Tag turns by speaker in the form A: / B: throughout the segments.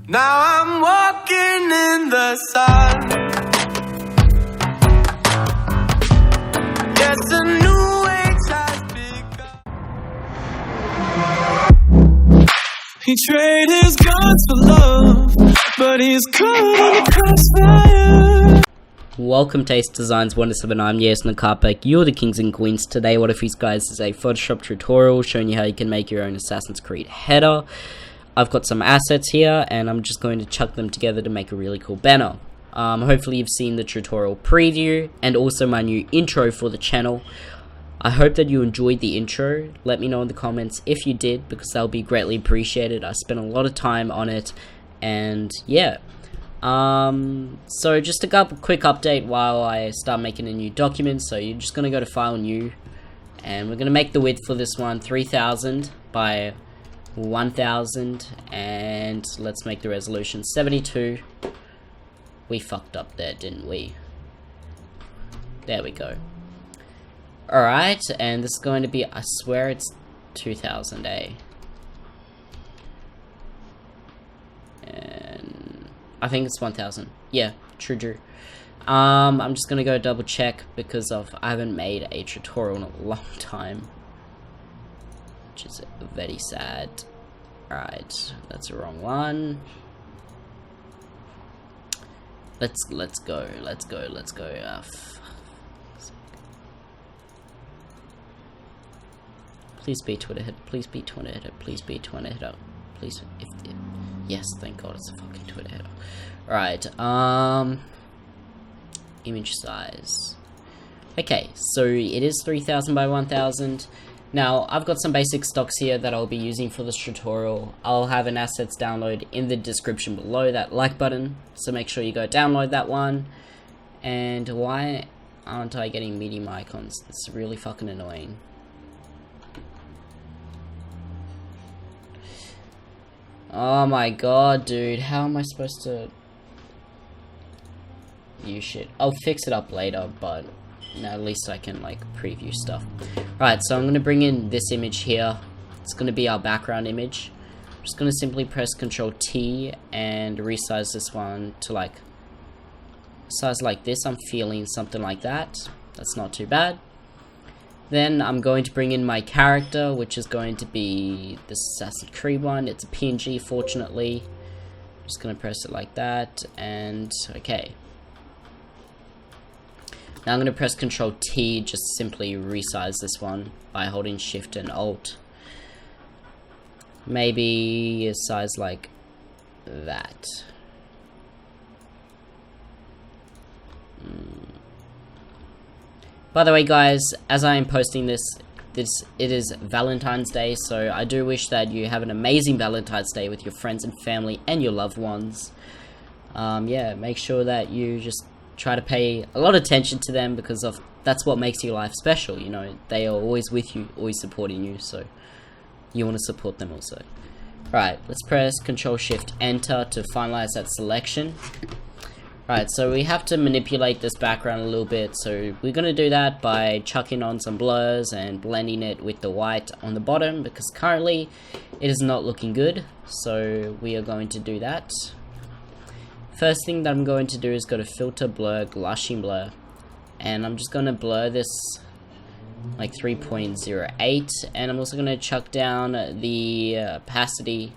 A: Now I'm walking in the sun. Yes, a new age has begun. He traded his guns for love, but he's caught in the crossfire.
B: Welcome to Ace Designs 107. I'm Yes in the Carpack. You're the kings and queens. Today, what if these guys is a Photoshop tutorial showing you how you can make your own Assassin's Creed header. I've got some assets here, and I'm just going to chuck them together to make a really cool banner. Hopefully you've seen the tutorial preview, and also my new intro for the channel. I hope that you enjoyed the intro. Let me know in the comments if you did, because that'll be greatly appreciated. I spent a lot of time on it, and yeah. So just a quick update while I start making a new document. So you're just going to go to File, New, and we're going to make the width for this one 3000 by 1000, and let's make the resolution 72. We fucked up there, didn't we? There we go. Alright, and this is going to be, I swear it's 2000, and I think it's 1000. Yeah, true. I'm just gonna go double check because I haven't made a tutorial in a long time, which is very sad. Alright, that's the wrong one. Let's go. Please be Twitter header. Please be Twitter header. Please be Twitter header. Please, yes, thank God it's a fucking Twitter header. Alright, image size. Okay, so it is 3000 by 1000. Now, I've got some basic stocks here that I'll be using for this tutorial. I'll have an assets download in the description below, that like button, so make sure you go download that one. And why aren't I getting medium icons? It's really fucking annoying. Oh my god, dude, how am I supposed to use shit? I'll fix it up later, but now at least I can like preview stuff. Right, so I'm going to bring in this image here. It's going to be our background image. I'm just going to simply press Ctrl T and resize this one to like size like this. I'm feeling something like that. That's not too bad. Then I'm going to bring in my character, which is going to be the Assassin's Creed one. It's a PNG, fortunately. I'm just going to press it like that, and okay. Now I'm going to press Ctrl T, just simply resize this one by holding Shift and Alt. Maybe a size like that. By the way, guys, as I am posting this, it is Valentine's Day, so I do wish that you have an amazing Valentine's Day with your friends and family and your loved ones. Yeah, make sure that you just try to pay a lot of attention to them, because that's what makes your life special. You know, they are always with you, always supporting you, so you want to support them also. Right, let's press Ctrl Shift Enter to finalize that selection. Right, so we have to manipulate this background a little bit, so we're going to do that by chucking on some blurs and blending it with the white on the bottom, because currently it is not looking good, so we are going to do that. First thing that I'm going to do is go to Filter, Blur, Gaussian Blur, and I'm just going to blur this like 3.08, and I'm also going to chuck down the opacity,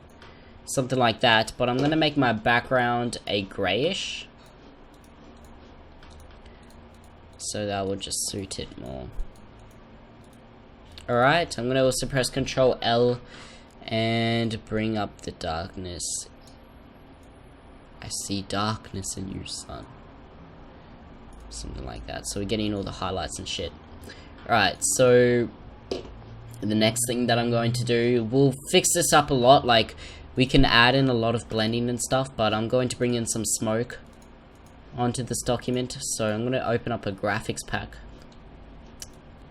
B: something like that, but I'm going to make my background a grayish, so that will just suit it more. Alright, I'm going to also press Ctrl L and bring up the darkness. I see darkness in you, son. Something like that. So we're getting all the highlights and shit. Alright, so the next thing that I'm going to do, we'll fix this up a lot. Like, we can add in a lot of blending and stuff, but I'm going to bring in some smoke onto this document. So I'm going to open up a graphics pack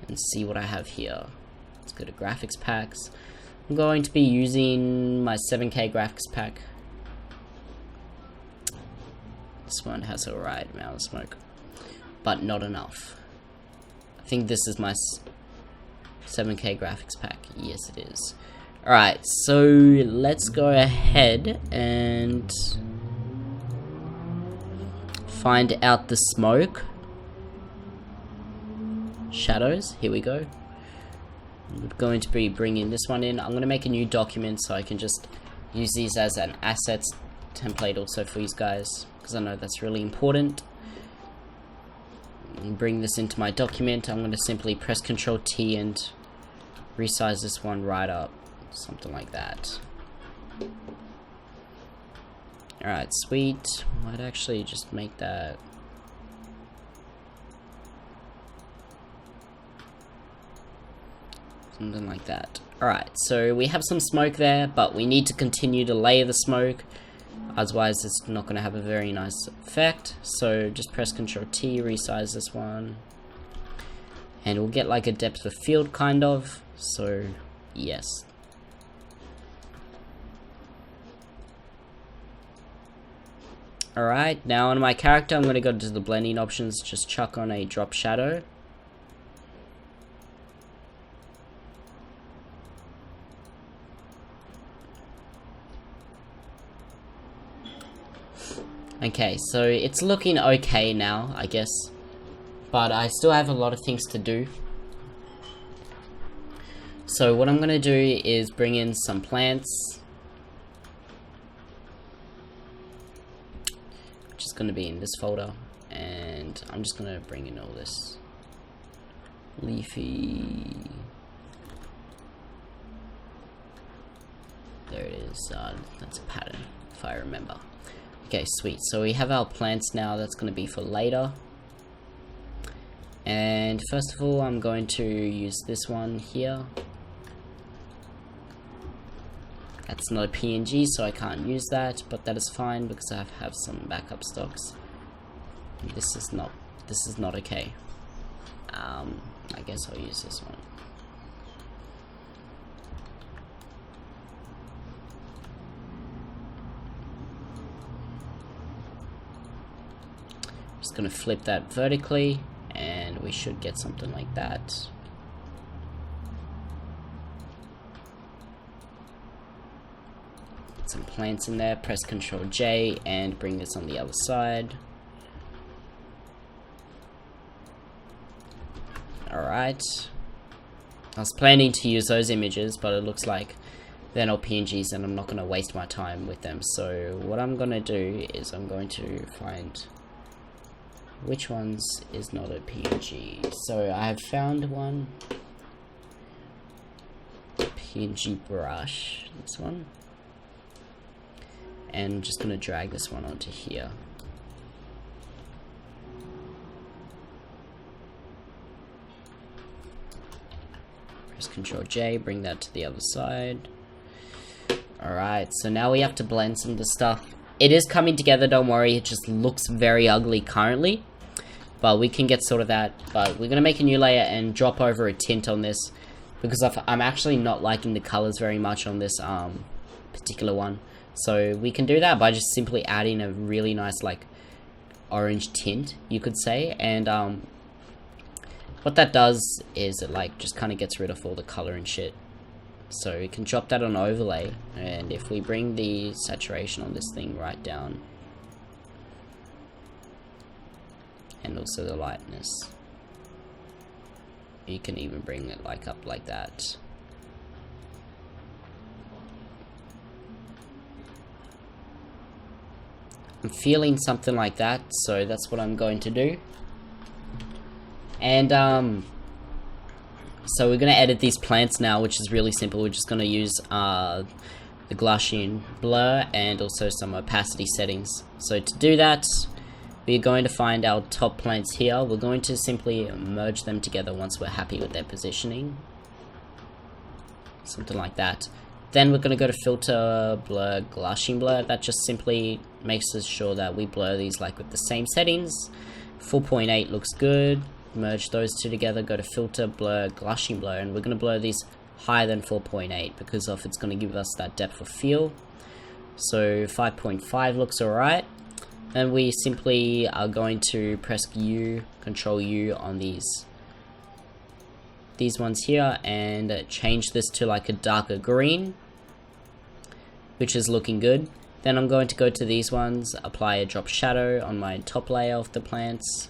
B: and see what I have here. Let's go to graphics packs. I'm going to be using my 7K graphics pack. This one has a right amount of smoke, but not enough. I think this is my 7K graphics pack. Yes, it is. Alright, so let's go ahead and find out the smoke. Shadows, here we go. I'm going to be bringing this one in. I'm going to make a new document so I can just use these as an assets template also for you guys, because I know that's really important. And bring this into my document. I'm going to simply press Ctrl T and resize this one right up. Something like that. Alright, sweet. Might actually just make that. Something like that. Alright, so we have some smoke there, but we need to continue to layer the smoke. Otherwise, it's not going to have a very nice effect. So just press Ctrl T, resize this one. And we'll get like a depth of field kind of. So, yes. Alright, now on my character, I'm going to go to the blending options, just chuck on a drop shadow. Okay, so it's looking okay now, I guess. But I still have a lot of things to do. So what I'm going to do is bring in some plants. Which is going to be in this folder. And I'm just going to bring in all this. Leafy. There it is. That's a pattern, if I remember. Okay, sweet. So we have our plants now. That's going to be for later. And first of all, I'm going to use this one here. That's not a PNG, so I can't use that, but that is fine because I have some backup stocks. This is not okay. I guess I'll use this one. Just gonna flip that vertically, and we should get something like that. Put some plants in there, press Ctrl J, and bring this on the other side. Alright. I was planning to use those images, but it looks like they're not PNGs and I'm not going to waste my time with them. So what I'm going to do is I'm going to find which ones is not a PNG. So I have found one. PNG brush. This one. And I'm just going to drag this one onto here. Press Ctrl J, bring that to the other side. Alright, so now we have to blend some of the stuff. It is coming together, don't worry, it just looks very ugly currently. But we can get sort of that. But we're going to make a new layer and drop over a tint on this. Because I'm actually not liking the colors very much on this particular one. So we can do that by just simply adding a really nice like orange tint, you could say. And what that does is it like just kind of gets rid of all the color and shit. So we can drop that on overlay, and if we bring the saturation on this thing right down, and also the lightness, you can even bring it like up like that. I'm feeling something like that, so that's what I'm going to do. And so we're going to edit these plants now, which is really simple. We're just going to use the Gaussian blur and also some opacity settings. So to do that, we're going to find our top plants here. We're going to simply merge them together once we're happy with their positioning. Something like that. Then we're going to go to filter, blur, Gaussian blur. That just simply makes us sure that we blur these like with the same settings. 4.8 looks good. Merge those two together, go to filter, blur, Gaussian blur, and we're going to blur these higher than 4.8 because of it's going to give us that depth of field. So 5.5 looks alright. And we simply are going to press U, Control U on these these ones here and change this to like a darker green, which is looking good. Then I'm going to go to these ones, apply a drop shadow on my top layer of the plants,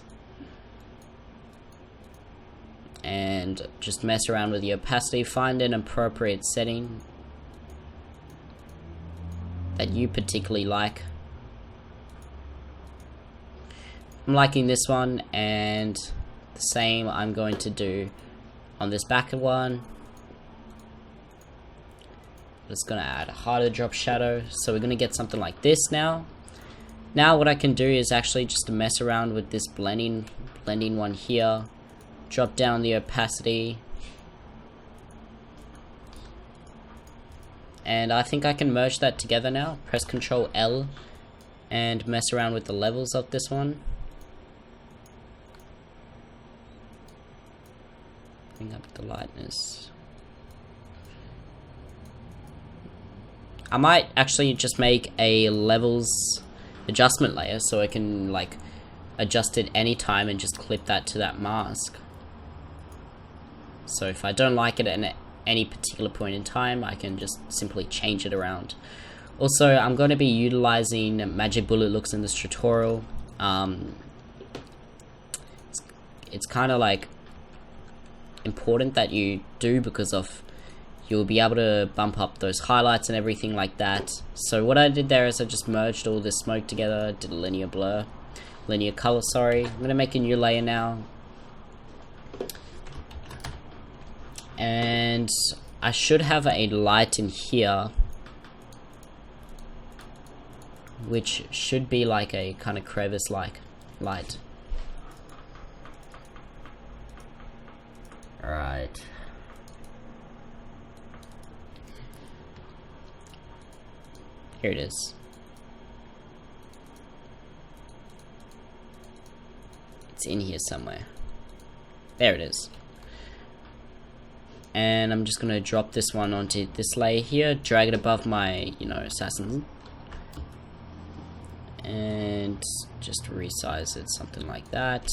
B: and just mess around with the opacity. Find an appropriate setting that you particularly like. I'm liking this one, and the same I'm going to do on this back one. Just gonna add a harder drop shadow, so we're gonna get something like this now. Now what I can do is actually just mess around with this blending one here, drop down the opacity, and I think I can merge that together now. Press Ctrl L and mess around with the levels of this one. Bring up the lightness. I might actually just make a levels adjustment layer so I can like adjust it anytime and just clip that to that mask. So if I don't like it at any particular point in time, I can just simply change it around. Also, I'm going to be utilizing magic bullet looks in this tutorial. It's kind of like important that you do, because of you'll be able to bump up those highlights and everything like that. So what I did there is I just merged all this smoke together, did a linear color, sorry. I'm gonna make a new layer now, and I should have a light in here, which should be like a kind of crevice like light. Alright. Here it is. It's in here somewhere. There it is. And I'm just gonna drop this one onto this layer here, drag it above my, assassin, and just resize it, something like that.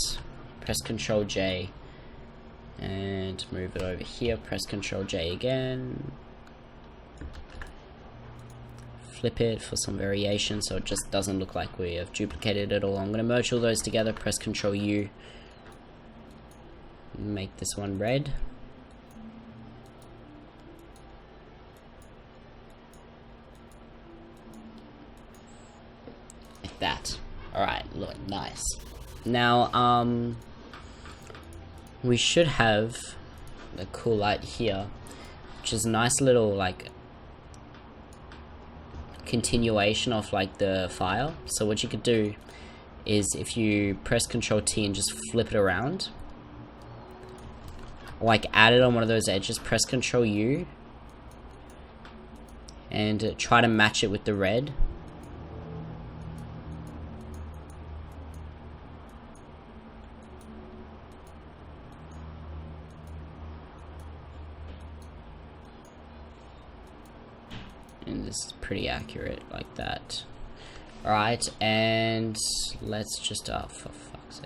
B: Press Ctrl J and move it over here. Press Ctrl J again. Flip it for some variation so it just doesn't look like we have duplicated it all. I'm going to merge all those together, press Ctrl U, make this one red. Like that. Alright, look, nice. Now, we should have the cool light here, which is a nice little, like, continuation of like the file. So what you could do is if you press Ctrl T and just flip it around, like add it on one of those edges, press Ctrl U and try to match it with the red. And this is pretty accurate like that. Alright, and let's just, oh, for fuck's sake.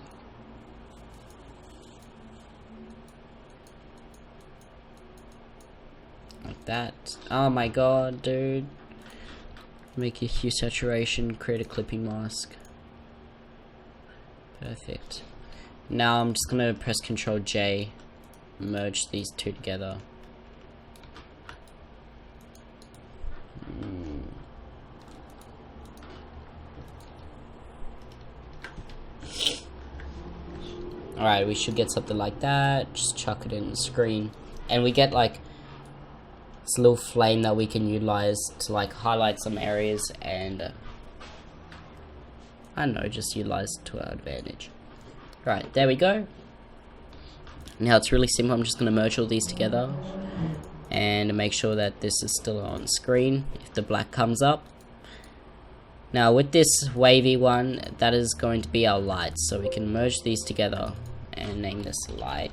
B: Like that. Oh my god, dude. Make a hue saturation, create a clipping mask. Perfect. Now I'm just gonna press Ctrl J, merge these two together. Alright, we should get something like that. Just chuck it in the screen. And we get like this little flame that we can utilize to like highlight some areas and I don't know, just utilize it to our advantage. Alright, there we go. Now it's really simple. I'm just going to merge all these together and make sure that this is still on screen if the black comes up. Now with this wavy one, that is going to be our light, so we can merge these together and name this light.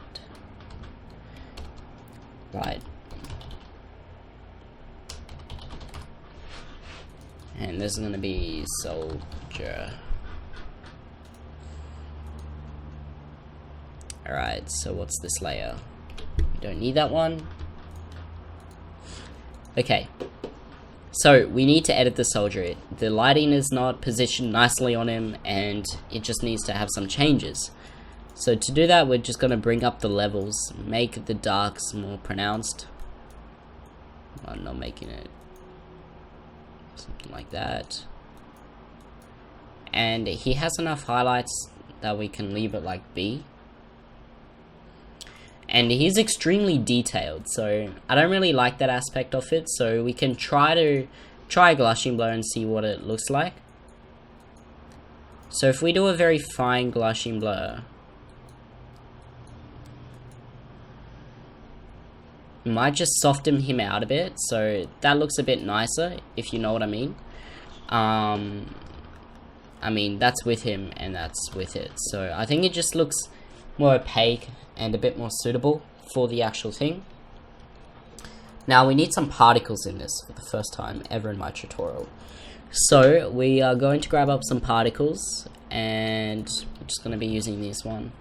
B: And this is going to be soldier. Alright, so what's this layer? We don't need that one. Okay. So, we need to edit the soldier. The lighting is not positioned nicely on him, and it just needs to have some changes. So to do that, we're just going to bring up the levels, make the darks more pronounced. I'm not making it something like that. And he has enough highlights that we can leave it like B. And he's extremely detailed, so I don't really like that aspect of it, so we can try a glushing blur and see what it looks like. So if we do a very fine glushing blur, we might just soften him out a bit, so that looks a bit nicer, if you know what I mean. I mean, that's with him and that's with it, so I think it just looks more opaque and a bit more suitable for the actual thing. Now we need some particles in this for the first time ever in my tutorial. So we are going to grab up some particles, and I'm just going to be using this one.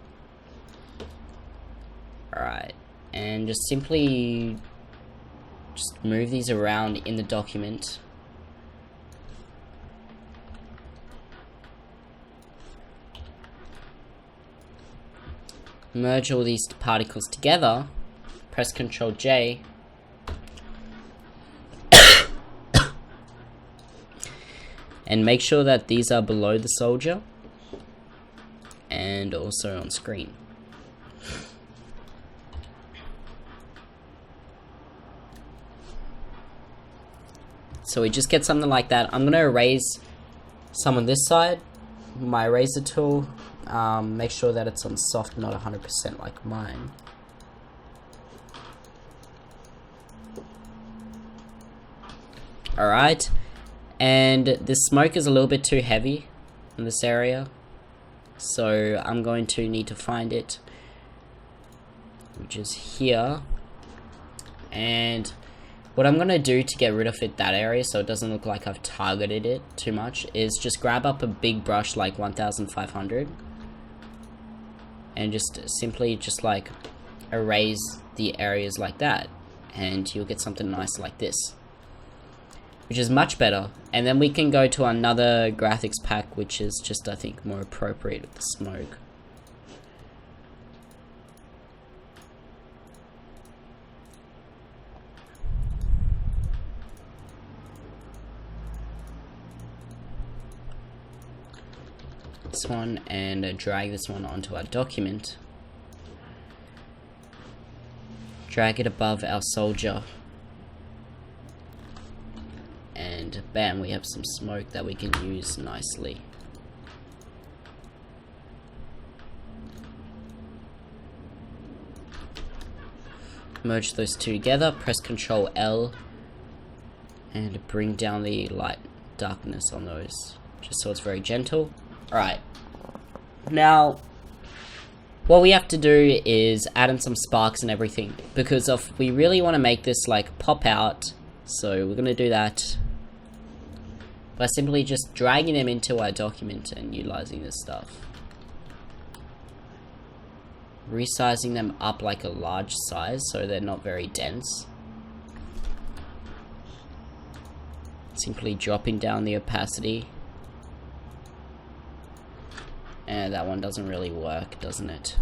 B: Alright, and just simply move these around in the document. Merge all these particles together, press Ctrl J, and make sure that these are below the soldier and also on screen. So we just get something like that. I'm going to erase some on this side with my eraser tool. Make sure that it's on soft, not 100% like mine. Alright, and the smoke is a little bit too heavy in this area, so I'm going to need to find it, which is here. And what I'm going to do to get rid of it, that area, so it doesn't look like I've targeted it too much, is just grab up a big brush like 1500 and just simply just like erase the areas like that, and you'll get something nice like this, which is much better. And then we can go to another graphics pack, which is just, I think, more appropriate with the smoke. This one, and drag this one onto our document. Drag it above our soldier. And bam, we have some smoke that we can use nicely. Merge those two together, press Ctrl L, and bring down the light darkness on those, just so it's very gentle. Alright, now what we have to do is add in some sparks and everything, because if we really want to make this like pop out, so we're going to do that by simply just dragging them into our document and utilizing this stuff. Resizing them up like a large size so they're not very dense. Simply dropping down the opacity. And that one doesn't really work, doesn't it?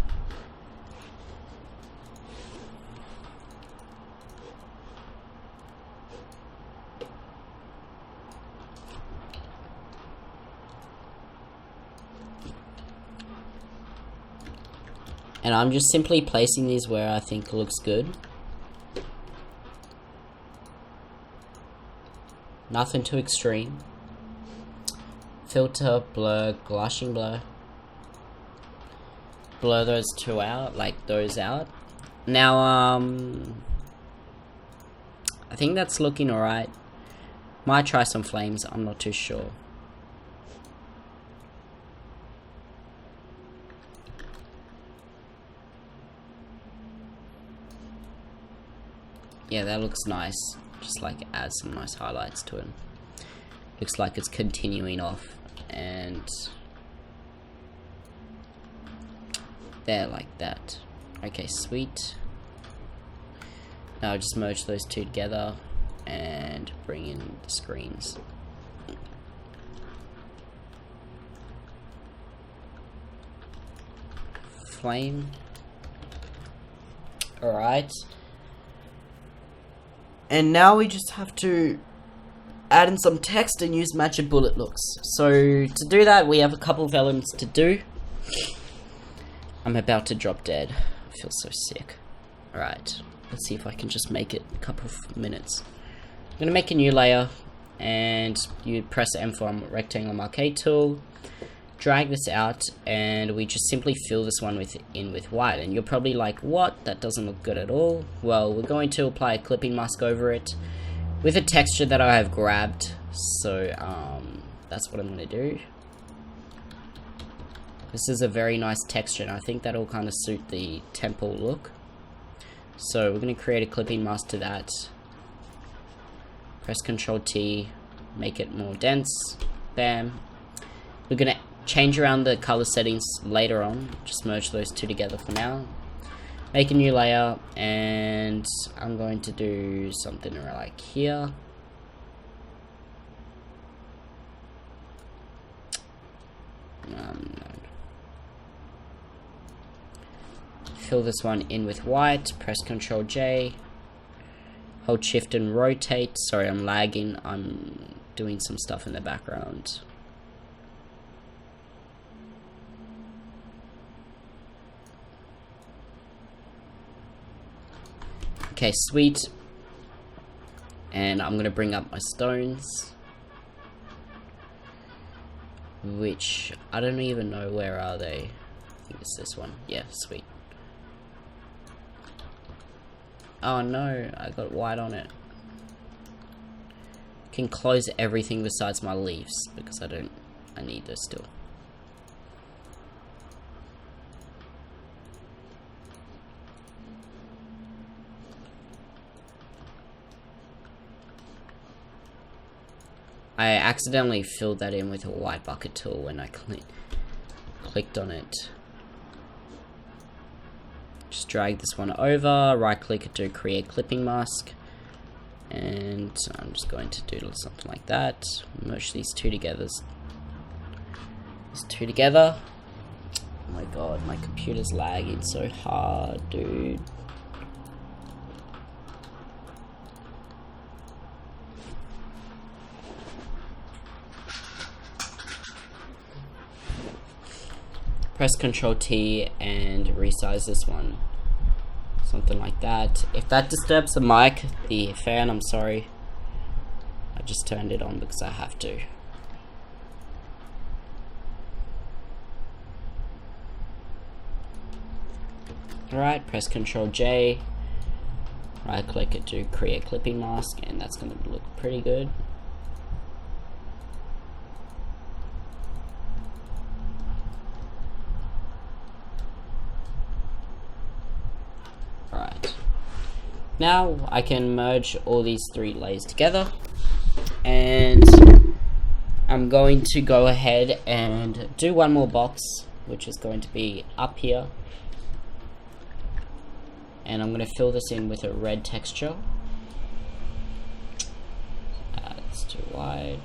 B: And I'm just simply placing these where I think looks good. Nothing too extreme. Filter, blur, glushing blur. Blur those two out, like those out. Now, I think that's looking alright. Might try some flames, I'm not too sure. Yeah, that looks nice. Just like add some nice highlights to it. Looks like it's continuing off, and there, like that. Okay, sweet. Now just merge those two together and bring in the screens. Flame. Alright. And now we just have to add in some text and use magic bullet looks. So to do that, we have a couple of elements to do. I'm about to drop dead. I feel so sick. Alright, let's see if I can just make it a couple of minutes. I'm gonna make a new layer, and you press M for rectangular marquee tool, drag this out, and we just simply fill this one in with white. And you're probably like, what? That doesn't look good at all. Well, we're going to apply a clipping mask over it with a texture that I have grabbed. So that's what I'm gonna do. This is a very nice texture, and I think that'll kind of suit the temple look. So we're going to create a clipping mask to that. Press Ctrl T, make it more dense. Bam. We're going to change around the color settings later on. Just merge those two together for now. Make a new layer, and I'm going to do something like here. Fill this one in with white, press Ctrl J, hold shift and rotate. Sorry, I'm lagging, I'm doing some stuff in the background. Okay, sweet. And I'm gonna bring up my stones, which I don't even know where are they. I think it's this one. Yeah, sweet. Oh no, I got white on it. Can close everything besides my leaves because I need those still. I accidentally filled that in with a white bucket tool when I clicked on it. Just drag this one over, right click it to create clipping mask, and I'm just going to do something like that. Merge these two together. Oh my god, my computer's lagging so hard, dude. Press Ctrl T and resize this one. Something like that. If that disturbs the mic, the fan, I'm sorry. I just turned it on because I have to. Alright, press Ctrl J. Right click it to create clipping mask, and that's going to look pretty good. Alright, now I can merge all these three layers together, and I'm going to go ahead and do one more box, which is going to be up here, and I'm going to fill this in with a red texture. It's too wide.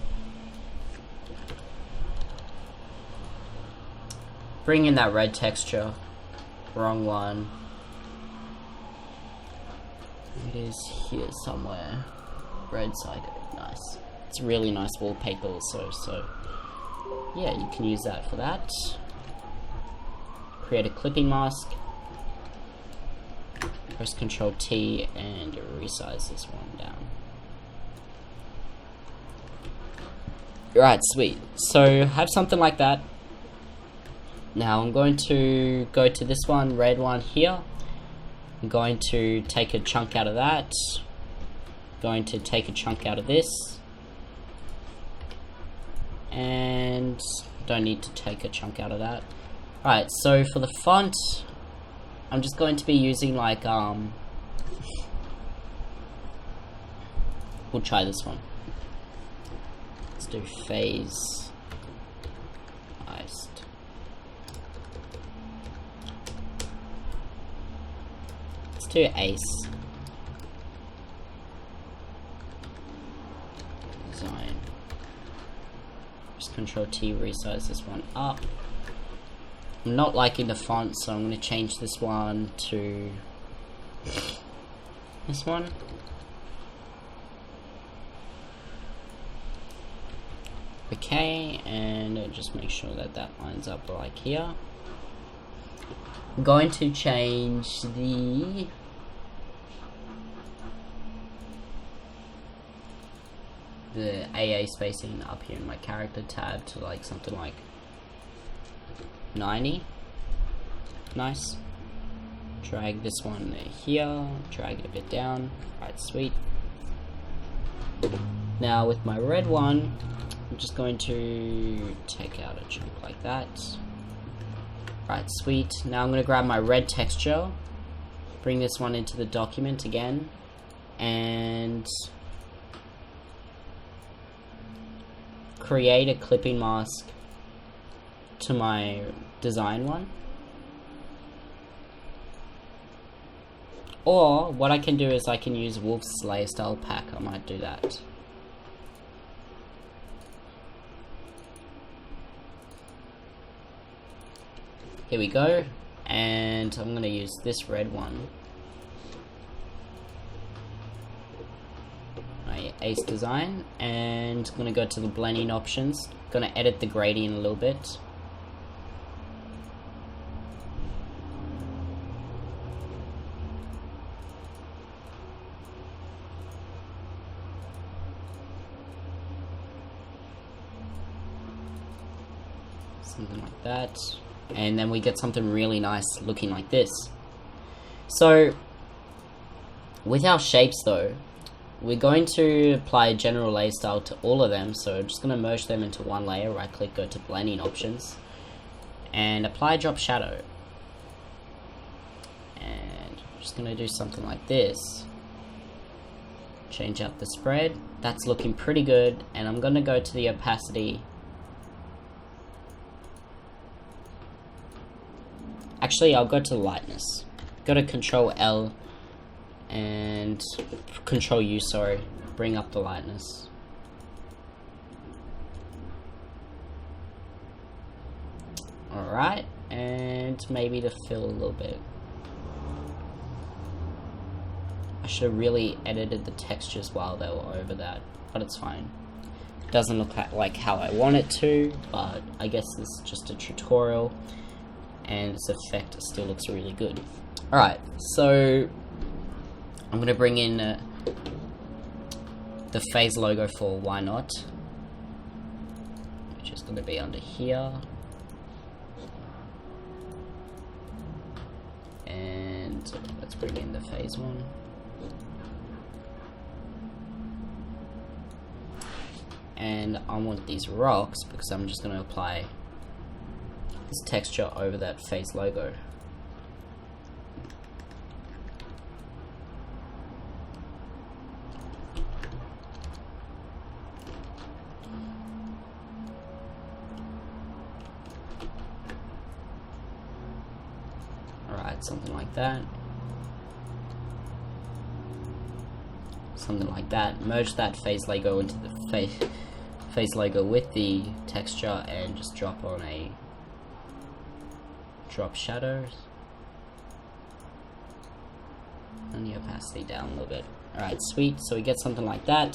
B: Bring in that red texture. Wrong one. It is here somewhere. Red side, nice. It's a really nice wallpaper also, so yeah, you can use that for that. Create a clipping mask. Press Ctrl T and resize this one down. Right, sweet. So have something like that. Now I'm going to go to this one, red one here. I'm going to take a chunk out of that. Going to take a chunk out of this. And don't need to take a chunk out of that. Alright, so for the font, I'm just going to be using like, we'll try this one. Let's do phase. Iced. Let's do Ace. design. Just Control T, resize this one up. I'm not liking the font, so I'm going to change this one to this one. Okay, and just make sure that that lines up like here. I'm going to change the AA spacing up here in my character tab to like something like 90. Nice. Drag this one here, drag it a bit down. Alright, sweet. Now with my red one, I'm just going to take out a chunk like that. Right, sweet. Now I'm going to grab my red texture, bring this one into the document again, and create a clipping mask to my design one. Or what I can do is I can use Wolf's Slayer style pack. I might do that. Here we go, and I'm going to use this red one, my Ace design, and I'm going to go to the blending options. Going to edit the gradient a little bit. Something like that. And then we get something really nice looking like this. So with our shapes though, we're going to apply general layer style to all of them. So I'm just going to merge them into one layer. Right click, go to blending options, and apply drop shadow. And I'm just going to do something like this. Change out the spread. That's looking pretty good. And I'm going to go to the opacity. Actually, I'll go to lightness. Go to Control L and Control U, sorry. Bring up the lightness. Alright, and maybe to fill a little bit. I should have really edited the textures while they were over that, but it's fine. It doesn't look like how I want it to, but I guess this is just a tutorial. And its effect still looks really good. Alright, so I'm going to bring in the phase logo for Why Not, which is going to be under here. And let's bring in the phase one. And I want these rocks because I'm just going to apply this texture over that face logo. Alright, something like that. Something like that. Merge that face logo into the face logo with the texture and just drop on a drop shadows and the opacity down a little bit. Alright, sweet. So we get something like that.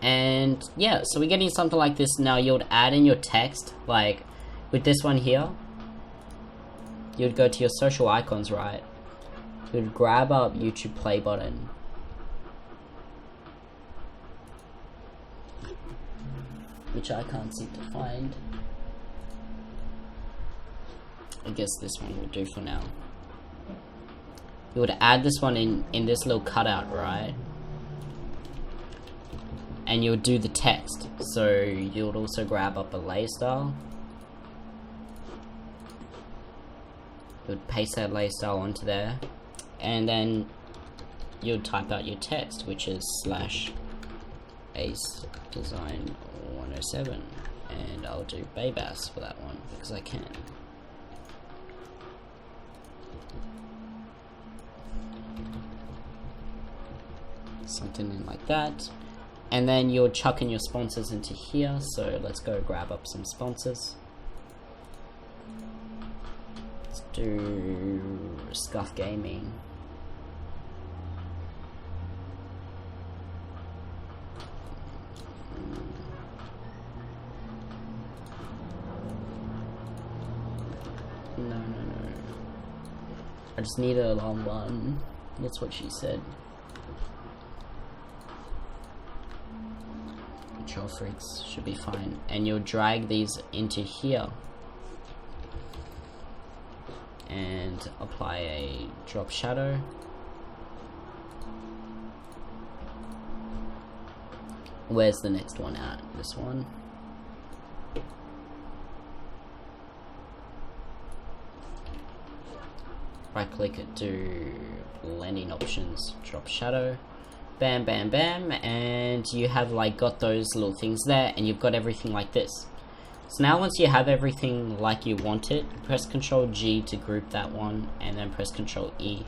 B: And yeah, so we're getting something like this. Now you'd add in your text, like with this one here, you'd go to your social icons, right? You'd grab up YouTube play button. Which I can't seem to find. I guess this one will do for now. You would add this one in this little cutout, right? And you would do the text. So you would also grab up a layer style. You would paste that layer style onto there. And then you would type out your text, which is /Ace Design 107. And I'll do Babass for that one because I can. something in like that. And then you're chucking your sponsors into here, so let's go grab up some sponsors. Let's do Scuff Gaming. No. I just need a long one. That's what she said. Control freaks should be fine. And you'll drag these into here. And apply a drop shadow. Where's the next one at? This one. Right click it, do blending options, drop shadow, bam, bam, bam, and you have like got those little things there, and you've got everything like this. So now once you have everything like you want it, press Ctrl G to group that one, and then press Ctrl E.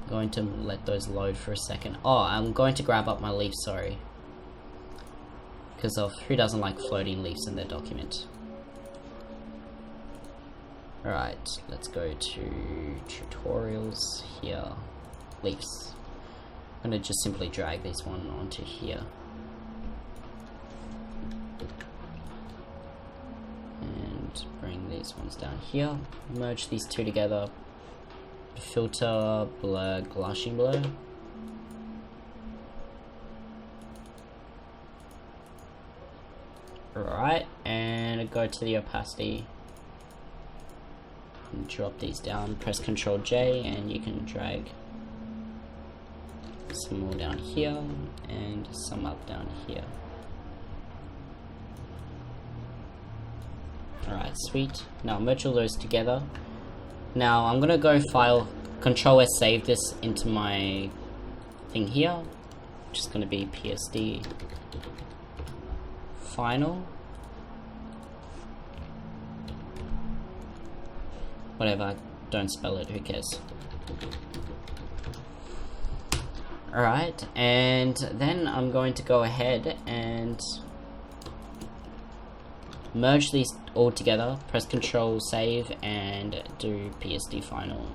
B: I'm going to let those load for a second. Oh, I'm going to grab up my leaf, sorry. Because of who doesn't like floating leaves in their document. Alright, let's go to tutorials here. Leaves. I'm going to just simply drag this one onto here. And bring these ones down here. Merge these two together. Filter, blur, Gaussian blur. Alright, and go to the opacity. And drop these down, press Ctrl J, and you can drag some more down here and some up down here. Alright, sweet. Now merge all those together. Now I'm gonna go file, Ctrl S, save this into my thing here, which is gonna be PSD final. Whatever, don't spell it, who cares. Alright, and then I'm going to go ahead and merge these all together, press Ctrl save, and do PSD final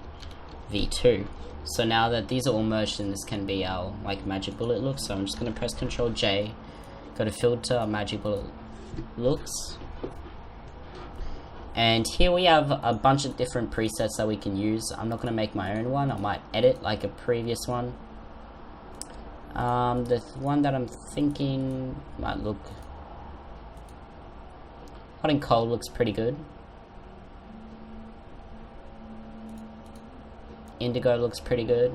B: V2. So now that these are all merged, and this can be our like magic bullet look, so I'm just going to press Ctrl J, go to filter, magic bullet looks. And here we have a bunch of different presets that we can use. I'm not going to make my own one. I might edit like a previous one. The one that I'm thinking might look... Hot and cold looks pretty good. Indigo looks pretty good.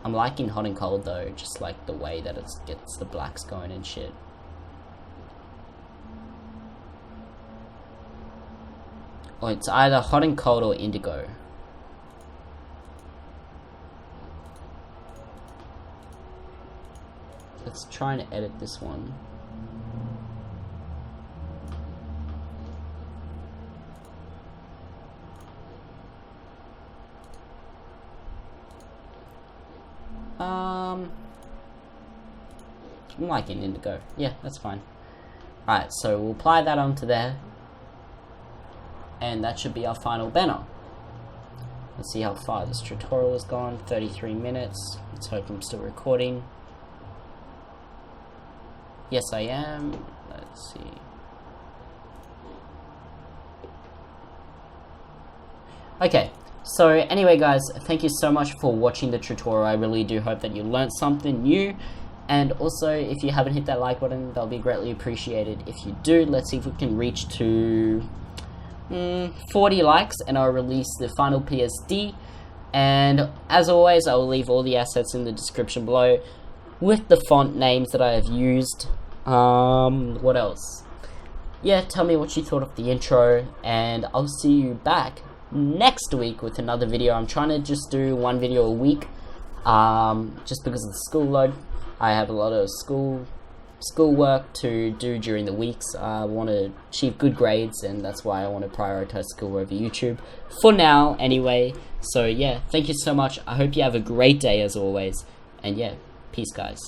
B: I'm liking hot and cold though, just like the way that it gets the blacks going and shit. Oh, it's either hot and cold or indigo. Let's try and edit this one. I'm liking indigo. Yeah, that's fine. Alright, so we'll apply that onto there. And that should be our final banner. Let's see how far this tutorial has gone. 33 minutes. Let's hope I'm still recording. Yes, I am. Let's see. Okay, so anyway guys, thank you so much for watching the tutorial. I really do hope that you learned something new. And also, if you haven't hit that like button, that'll be greatly appreciated. If you do, let's see if we can reach to 40 likes and I'll release the final PSD. And as always, I will leave all the assets in the description below with the font names that I have used. What else? Yeah, tell me what you thought of the intro, and I'll see you back next week with another video. I'm trying to just do one video a week, just because of the school load. I have a lot of school work to do during the weeks. I want to achieve good grades, and that's why I want to prioritize school over YouTube for now anyway. So yeah, thank you so much. I hope you have a great day as always. And yeah, peace, guys.